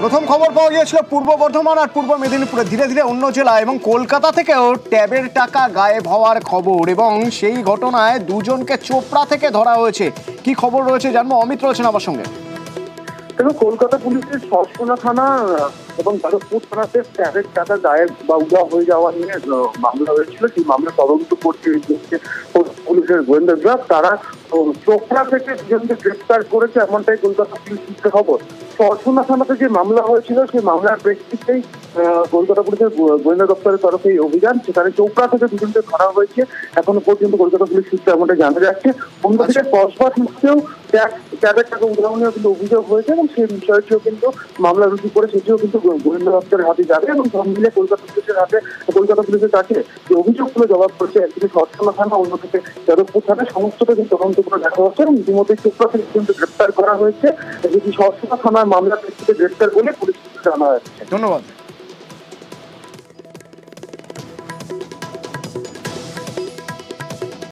প্রথম খবর পাওয়া গিয়েছিল পূর্ব বর্ধমান আর পূর্ব মেদিনীপুরে, ধীরে ধীরে অন্য জেলা এবং কলকাতা থেকেও ট্যাবের টাকা গায়েব হওয়ার খবর, এবং সেই ঘটনায় দুজনকে চোপড়া থেকে ধরা হয়েছে। কি খবর রয়েছে জানবো, অমিত রয়েছেন আমার সঙ্গে। দেখো, কলকাতা পুলিশের সরসোনা থানা এবং যাদবপুর থানাতে ট্যাবের টাকা গায়েব বা উধাও হয়ে যাওয়া নিয়ে মামলা হয়েছিল। সেই মামলা তদন্ত করতে পুলিশের গোয়েন্দা বিভাগ তারা চোপড়া থেকে দুজনকে গ্রেফতার করেছে, এমনটাই কলকাতা পুলিশ সূত্রে খবর। সরসোনা থানাতে যে মামলা হয়েছিল সেই মামলার প্রেক্ষিতেই কলকাতা পুলিশের গোয়েন্দা দপ্তরের তরফে এই অভিযান। সেখানে চোপড়া থেকে দুজনকে ধরা হয়েছে এখনো পর্যন্ত কলকাতা পুলিশ সূত্রে এমনটা জানা যাচ্ছে। অন্যদিকে কসবা সূত্রেও ট্যাবের টাকা উদ্ভাবনীয় কিন্তু অভিযোগ হয়েছে এবং সেই বিষয়টিও কিন্তু মামলা রুজু করে সেটিও কিন্তু গোয়েন্দা দপ্তরের হাতে যাবে এবং সব মিলে কলকাতা পুলিশের কাছে যে অভিযোগগুলো জবাব করেছে, একদিকে সরসোনা থানা, অন্যদিকে যাদবপুর থানা, সমস্তটা কিন্তু তদন্ত করে দেখা হচ্ছে এবং ইতিমধ্যে চোপড়া থেকে কিন্তু গ্রেপ্তার করা হয়েছে। যেটি সরসোনা থানার মামলার প্রেক্ষিতে গ্রেপ্তার বলে পুলিশ জানা যাচ্ছে। ধন্যবাদ।